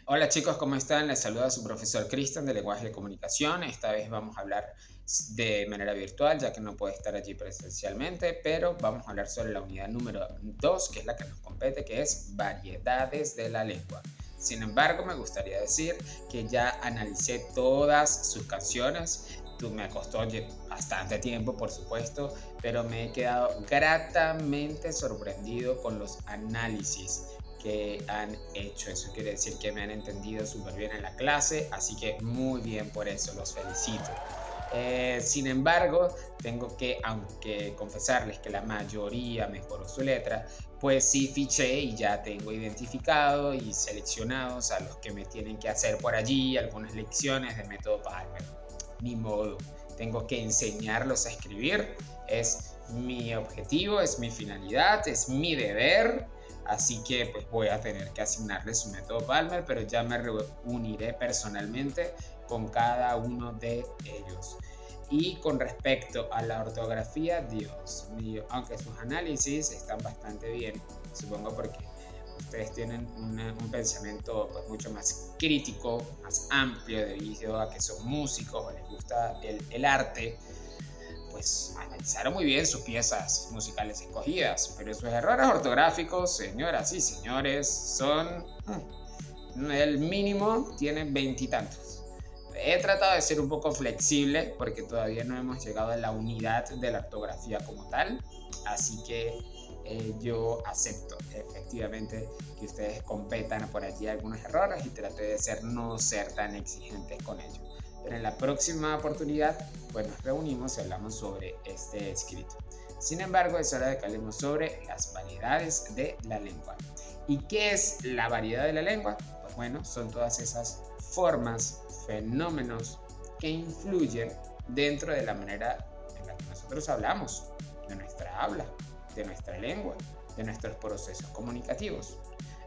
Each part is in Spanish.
Hola chicos, ¿cómo están? Les saluda su profesor Cristian de Lenguaje de Comunicación. Esta vez vamos a hablar de manera virtual, ya que no puede estar allí presencialmente, pero vamos a hablar sobre la unidad número 2, que es la que nos compete, que es variedades de la lengua. Sin embargo, me gustaría decir que ya analicé todas sus canciones. Me costó bastante tiempo, por supuesto, pero me he quedado gratamente sorprendido con los análisis que han hecho. Eso quiere decir que me han entendido súper bien en la clase, así que muy bien por eso, los felicito. Sin embargo, tengo que, aunque confesarles que la mayoría mejoró su letra, pues sí fiché y ya tengo identificado y seleccionados a los que me tienen que hacer por allí algunas lecciones de método Palmer. Ni modo, tengo que enseñarlos a escribir, es mi objetivo, es mi finalidad, es mi deber. Así que pues voy a tener que asignarles su método Palmer, pero ya me reuniré personalmente con cada uno de ellos. Y con respecto a la ortografía, Dios mío, aunque sus análisis están bastante bien, supongo porque ustedes tienen un pensamiento pues, mucho más crítico, más amplio debido a que son músicos o les gusta el arte, pues analizaron muy bien sus piezas musicales escogidas, pero sus errores ortográficos, señoras y señores, son el mínimo, tienen veintitantos. He tratado de ser un poco flexible porque todavía no hemos llegado a la unidad de la ortografía como tal, así que yo acepto efectivamente que ustedes competan por allí algunos errores y trate de no ser tan exigentes con ellos. Pero en la próxima oportunidad, pues nos reunimos y hablamos sobre este escrito. Sin embargo, es hora de que hablemos sobre las variedades de la lengua. ¿Y qué es la variedad de la lengua? Pues bueno, son todas esas formas, fenómenos que influyen dentro de la manera en la que nosotros hablamos, de nuestra habla, de nuestra lengua, de nuestros procesos comunicativos.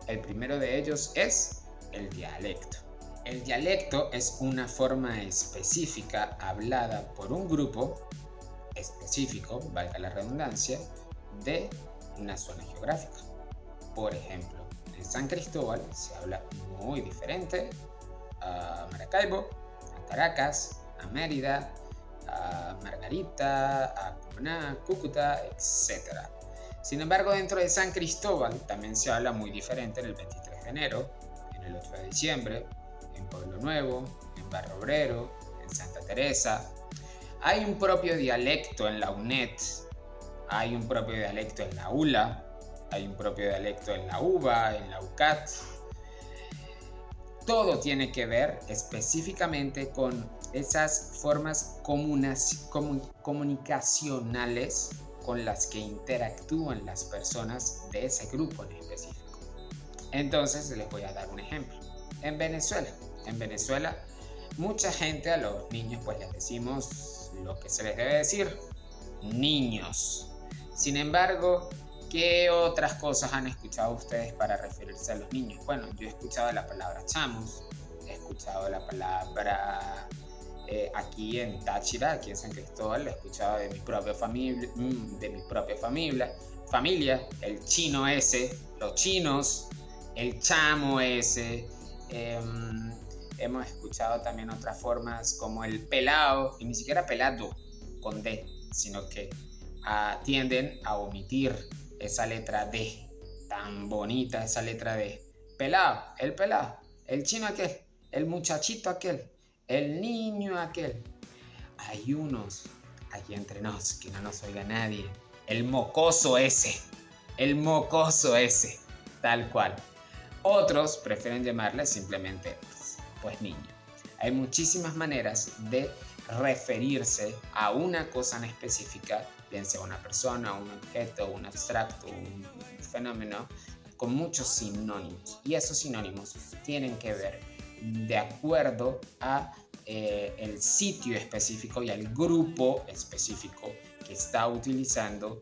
El primero de ellos es el dialecto. El dialecto es una forma específica hablada por un grupo específico, valga la redundancia, de una zona geográfica. Por ejemplo, en San Cristóbal se habla muy diferente a Maracaibo, a Caracas, a Mérida, a Margarita, a Cumaná, Cúcuta, etc. Sin embargo, dentro de San Cristóbal también se habla muy diferente en el 23 de enero, en el 8 de diciembre, en Pueblo Nuevo, en Barrio Obrero, en Santa Teresa. Hay un propio dialecto en la UNED, hay un propio dialecto en la ULA, hay un propio dialecto en la UBA, en la UCAT. Todo tiene que ver específicamente con esas formas comunicacionales con las que interactúan las personas de ese grupo en específico. Entonces les voy a dar un ejemplo. En Venezuela, mucha gente a los niños pues les decimos lo que se les debe decir, niños. Sin embargo, ¿qué otras cosas han escuchado ustedes para referirse a los niños? Bueno, yo he escuchado la palabra chamos, he escuchado la palabra aquí en Táchira, aquí en San Cristóbal, he escuchado de mi propia familia, el chino ese, los chinos, el chamo ese. Eh, Hemos escuchado también otras formas como el pelado, y ni siquiera pelado con D, sino que tienden a omitir esa letra D, tan bonita esa letra D. Pelado, el chino aquel, el muchachito aquel, el niño aquel. Hay unos, aquí entre nos, que no nos oiga nadie, el mocoso ese, tal cual. Otros prefieren llamarle simplemente pues niño. Hay muchísimas maneras de referirse a una cosa en específica, bien sea una persona, un objeto, un abstracto, un fenómeno, con muchos sinónimos. Y esos sinónimos tienen que ver de acuerdo a el sitio específico y al grupo específico que está utilizando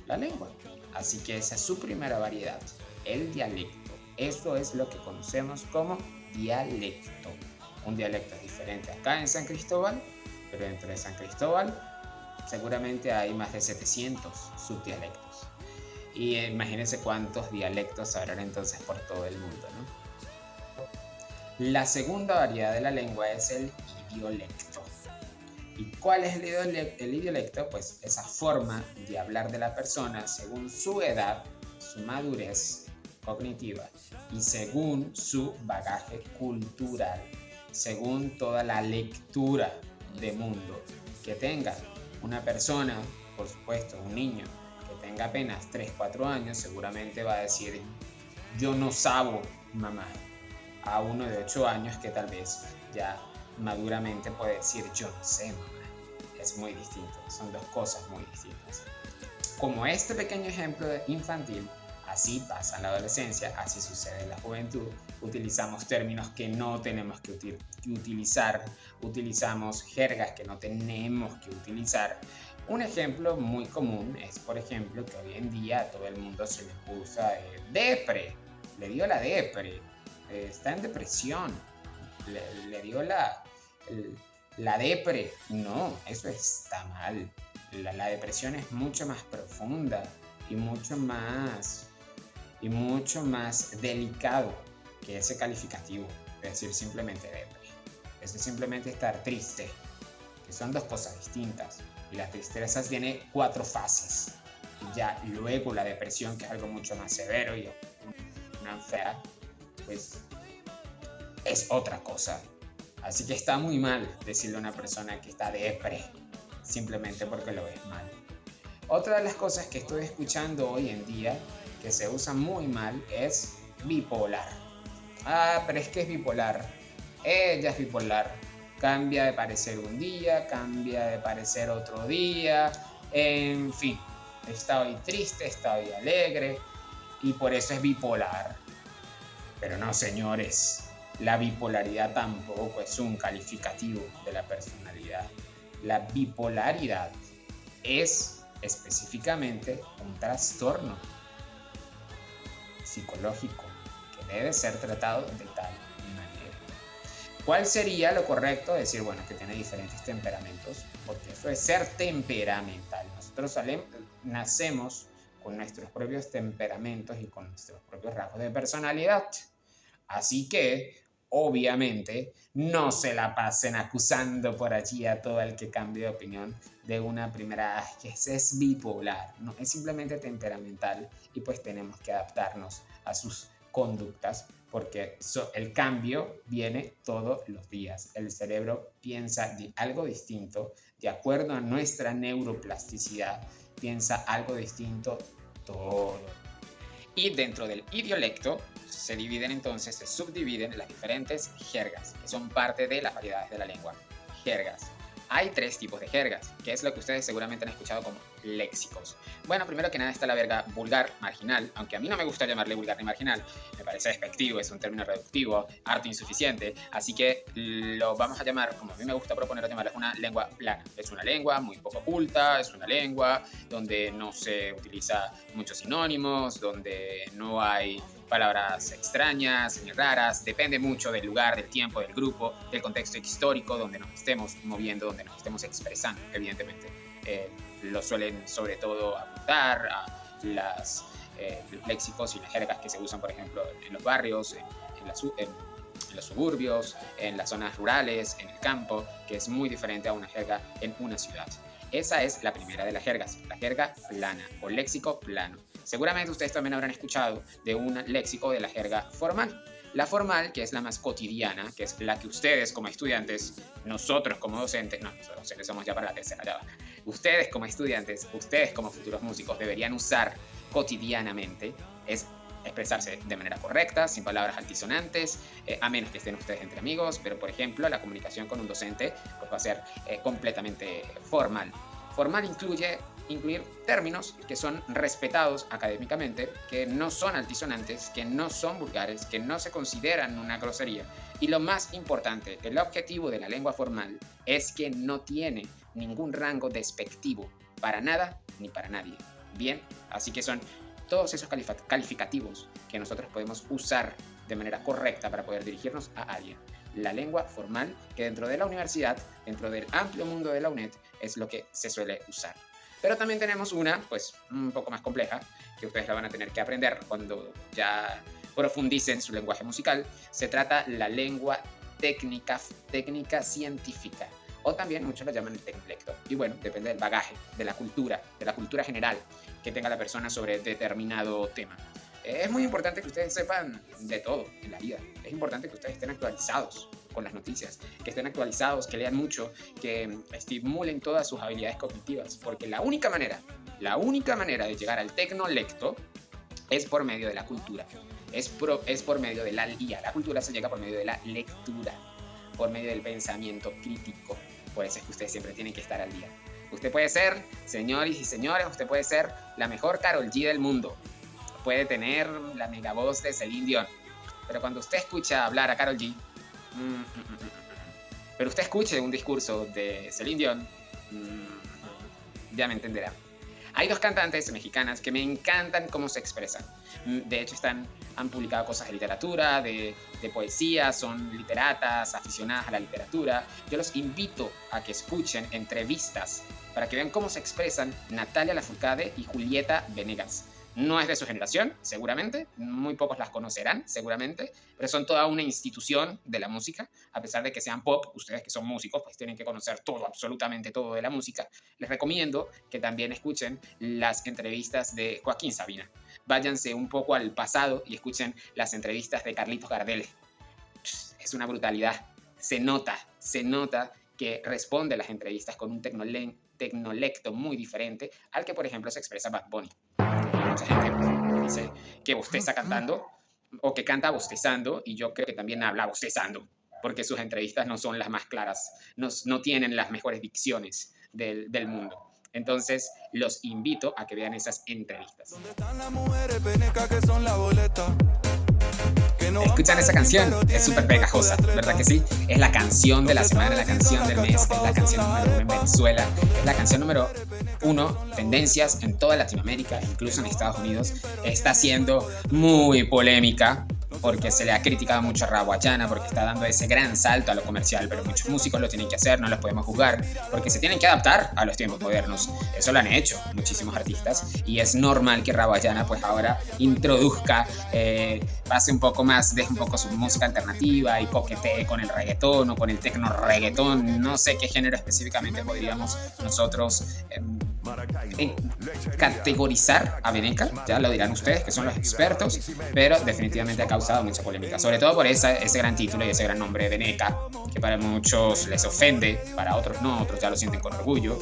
la lengua. Así que esa es su primera variedad, el dialecto. Eso es lo que conocemos como dialecto. Un dialecto es diferente acá en San Cristóbal, pero dentro de San Cristóbal seguramente hay más de 700 subdialectos. Y imagínense cuántos dialectos habrán entonces por todo el mundo, ¿no? La segunda variedad de la lengua es el idiolecto. ¿Y cuál es el idiolecto? Pues esa forma de hablar de la persona según su edad, su madurez cognitiva y según su bagaje cultural, según toda la lectura de mundo que tenga. Una persona, por supuesto, un niño que tenga apenas 3, 4 años, seguramente va a decir, yo no sabo, mamá. A uno de 8 años que tal vez ya maduramente puede decir, yo no sé, mamá. Es muy distinto, son dos cosas muy distintas. Como este pequeño ejemplo infantil, así pasa en la adolescencia, así sucede en la juventud. Utilizamos términos que no tenemos que utilizar, utilizamos jergas que no tenemos que utilizar. Un ejemplo muy común es, por ejemplo, que hoy en día a todo el mundo se le acusa de depre, le dio la depre, está en depresión, le dio la depre. No, eso está mal. La depresión es mucho más profunda y mucho más delicado que ese calificativo, es decir, simplemente depre. Eso es simplemente estar triste, que son dos cosas distintas. Y la tristeza tiene 4 fases. Y ya luego la depresión, que es algo mucho más severo y una enfermedad, pues es otra cosa. Así que está muy mal decirle a una persona que está depre, simplemente porque lo ves mal. Otra de las cosas que estoy escuchando hoy en día, que se usa muy mal, es bipolar. Ah, pero es que es bipolar. Ella es bipolar. Cambia de parecer un día, cambia de parecer otro día. En fin, está hoy triste, está hoy alegre y por eso es bipolar. Pero no, señores, la bipolaridad tampoco es un calificativo de la personalidad. La bipolaridad es específicamente un trastorno psicológico que debe ser tratado de tal manera. ¿Cuál sería lo correcto? Decir, bueno, que tiene diferentes temperamentos, porque eso es ser temperamental. Nosotros nacemos con nuestros propios temperamentos y con nuestros propios rasgos de personalidad. Así que, obviamente, no se la pasen acusando por allí a todo el que cambie de opinión de una primera, que es bipolar, no, es simplemente temperamental y pues tenemos que adaptarnos a sus conductas porque el cambio viene todos los días. El cerebro piensa de algo distinto, de acuerdo a nuestra neuroplasticidad, piensa algo distinto todo. Y dentro del idiolecto se dividen entonces, se subdividen las diferentes jergas, que son parte de las variedades de la lengua. Jergas. Hay 3 tipos de jergas, que es lo que ustedes seguramente han escuchado como léxicos. Bueno, primero que nada está la verga vulgar, marginal, aunque a mí no me gusta llamarle vulgar ni marginal, me parece despectivo, es un término reductivo, harto insuficiente, así que lo vamos a llamar, como a mí me gusta proponer llamarla, una lengua plana. Es una lengua muy poco culta, es una lengua donde no se utiliza muchos sinónimos, donde no hay palabras extrañas ni raras, depende mucho del lugar, del tiempo, del grupo, del contexto histórico donde nos estemos moviendo, donde nos estemos expresando, evidentemente. Lo suelen sobre todo apuntar a los léxicos y las jergas que se usan, por ejemplo, en los barrios, en los suburbios, en las zonas rurales, en el campo, que es muy diferente a una jerga en una ciudad. Esa es la primera de las jergas, la jerga plana o léxico plano. Seguramente ustedes también habrán escuchado de un léxico de la jerga formal. La formal, que es la más cotidiana, que es la que ustedes como estudiantes, nosotros como docentes, no, nosotros docentes somos ya para la tercera, ya va. Ustedes como estudiantes, ustedes como futuros músicos deberían usar cotidianamente, es expresarse de manera correcta, sin palabras altisonantes, a menos que estén ustedes entre amigos, pero por ejemplo la comunicación con un docente pues va a ser completamente formal. Formal incluir términos que son respetados académicamente, que no son altisonantes, que no son vulgares, que no se consideran una grosería. Y lo más importante, el objetivo de la lengua formal es que no tiene ningún rango despectivo para nada ni para nadie. Bien, así que son todos esos calificativos que nosotros podemos usar de manera correcta para poder dirigirnos a alguien. La lengua formal, que dentro de la universidad, dentro del amplio mundo de la UNED, es lo que se suele usar. Pero también tenemos una, pues, un poco más compleja, que ustedes la van a tener que aprender cuando ya profundice en su lenguaje musical. Se trata la lengua técnica científica, o también muchos lo llaman el tecnolecto. Y bueno, depende del bagaje, de la cultura general que tenga la persona sobre determinado tema. Es muy importante que ustedes sepan de todo en la vida. Es importante que ustedes estén actualizados con las noticias, que estén actualizados, que lean mucho, que estimulen todas sus habilidades cognitivas, porque la única manera de llegar al tecnolecto es por medio de la cultura, es por medio de la IA. La cultura se llega por medio de la lectura, por medio del pensamiento crítico. Por eso es que ustedes siempre tienen que estar al día. Usted puede ser, señores y señores, usted puede ser la mejor Karol G del mundo, puede tener la mega voz de Celine Dion, pero cuando usted escucha hablar a Karol G, pero usted escuche un discurso de Celine Dion, ya me entenderá. Hay dos cantantes mexicanas que me encantan cómo se expresan. De hecho, han publicado cosas de literatura, de poesía, son literatas, aficionadas a la literatura. Yo los invito a que escuchen entrevistas para que vean cómo se expresan Natalia Lafourcade y Julieta Venegas. No es de su generación, seguramente, muy pocos las conocerán, seguramente, pero son toda una institución de la música. A pesar de que sean pop, ustedes que son músicos, pues tienen que conocer todo, absolutamente todo de la música. Les recomiendo que también escuchen las entrevistas de Joaquín Sabina. Váyanse un poco al pasado y escuchen las entrevistas de Carlitos Gardel. Es una brutalidad. Se nota que responde a las entrevistas con un tecnolecto muy diferente al que, por ejemplo, se expresa Bad Bunny. Mucha gente dice que bosteza cantando o que canta bostezando, y yo creo que también habla bostezando, porque sus entrevistas no son las más claras, no tienen las mejores dicciones del mundo. Entonces, los invito a que vean esas entrevistas. ¿Dónde están las mujeres penecas que son la boleta? Escuchan esa canción, es súper pegajosa, ¿verdad que sí? Es la canción de la semana, la canción del mes, es la canción número 1 en Venezuela, es la canción número 1, tendencias en toda Latinoamérica, incluso en Estados Unidos. Está siendo muy polémica porque se le ha criticado mucho a Rawayana porque está dando ese gran salto a lo comercial, pero muchos músicos lo tienen que hacer, no los podemos juzgar, porque se tienen que adaptar a los tiempos modernos. Eso lo han hecho muchísimos artistas, y es normal que Rawayana pues ahora introduzca, pase un poco más, deje un poco su música alternativa y coquetee con el reggaetón o con el tecno reggaetón. No sé qué género específicamente podríamos nosotros categorizar a Veneca, ya lo dirán ustedes que son los expertos, pero definitivamente ha causado mucha polémica, sobre todo por ese gran título y ese gran nombre de Veneca, que para muchos les ofende, para otros no, otros ya lo sienten con orgullo.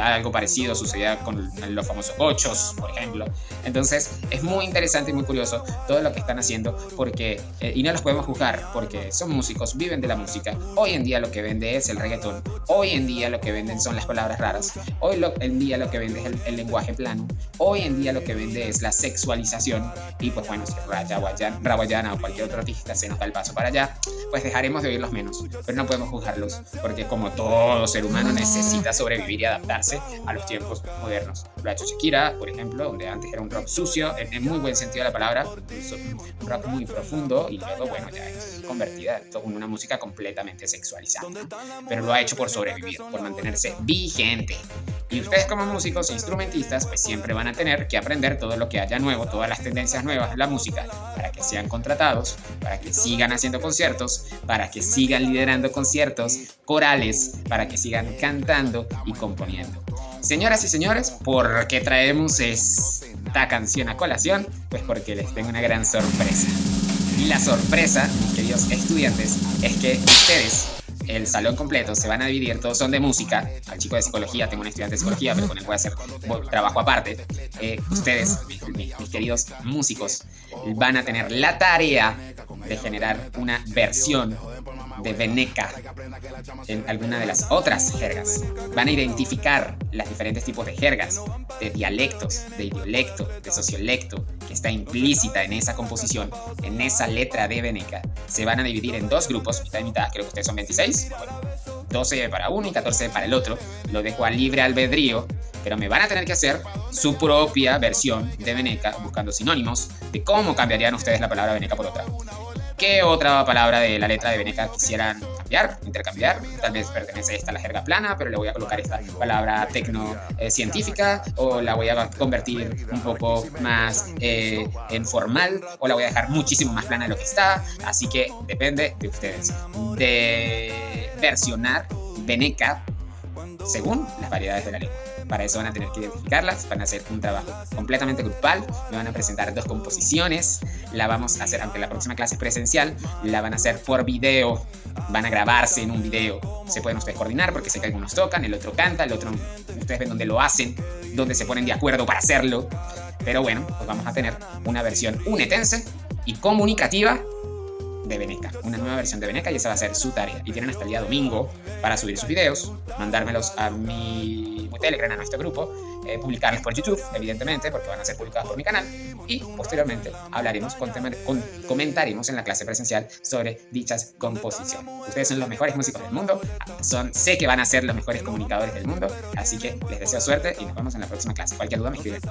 Algo parecido sucedía con los famosos gochos, por ejemplo. Entonces es muy interesante y muy curioso todo lo que están haciendo, porque y no los podemos juzgar porque son músicos, viven de la música. Hoy en día lo que vende es el reggaetón, hoy en día lo que venden son las palabras raras, hoy en día lo que vende es el lenguaje plano, hoy en día lo que vende es la sexualización. Y pues bueno, si Rawayana o cualquier otro artista se nos da el paso para allá, pues dejaremos de oírlos menos, pero no podemos juzgarlos, porque como todo ser humano necesita sobrevivir y adaptarse a los tiempos modernos. Lo ha hecho Shakira, por ejemplo, donde antes era un rock sucio, en muy buen sentido de la palabra, un rock muy profundo, y luego, bueno, ya es convertida en una música completamente sexualizada. Pero lo ha hecho por sobrevivir, por mantenerse vigente. Y ustedes como músicos e instrumentistas, pues siempre van a tener que aprender todo lo que haya nuevo, todas las tendencias nuevas de la música, para que sean contratados, para que sigan haciendo conciertos, para que sigan liderando conciertos, corales, para que sigan cantando y componiendo. Señoras y señores, ¿por qué traemos esta canción a colación? Pues porque les tengo una gran sorpresa. Y la sorpresa, mis queridos estudiantes, es que ustedes, el salón completo, se van a dividir, todos son de música. Al chico de psicología, tengo un estudiante de psicología, pero con él voy a hacer trabajo aparte. Ustedes, mis queridos músicos, van a tener la tarea de generar una versión de Veneca en alguna de las otras jergas. Van a identificar los diferentes tipos de jergas, de dialectos, de idiolecto, de sociolecto, que está implícita en esa composición, en esa letra de Veneca. Se van a dividir en dos grupos, mitad y mitad, creo que ustedes son 26, bueno, 12 para uno y 14 para el otro. Lo dejo a libre albedrío, pero me van a tener que hacer su propia versión de Veneca, buscando sinónimos de cómo cambiarían ustedes la palabra Veneca por otra. ¿Qué otra palabra de la letra de Veneca quisieran intercambiar. Tal vez pertenece esta a la jerga plana, pero le voy a colocar esta palabra tecno-científica, o la voy a convertir un poco más en formal, o la voy a dejar muchísimo más plana de lo que está. Así que depende de ustedes. De versionar Veneca según las variedades de la lengua. Para eso van a tener que identificarlas, van a hacer un trabajo completamente grupal, me van a presentar 2 composiciones, la vamos a hacer, aunque la próxima clase es presencial, la van a hacer por video, van a grabarse en un video, se pueden ustedes coordinar porque sé que algunos tocan, el otro canta, el otro ustedes ven dónde lo hacen, dónde se ponen de acuerdo para hacerlo, pero bueno, pues vamos a tener una versión unetense y comunicativa de Veneca, una nueva versión de Veneca, y esa va a ser su tarea. Y tienen hasta el día domingo para subir sus videos, mandármelos a mi Telegram, a nuestro grupo, publicarlos por YouTube, evidentemente, porque van a ser publicados por mi canal, y posteriormente comentaremos en la clase presencial sobre dichas composiciones. Ustedes son los mejores músicos del mundo, sé que van a ser los mejores comunicadores del mundo, así que les deseo suerte y nos vemos en la próxima clase. Cualquier duda me escriben.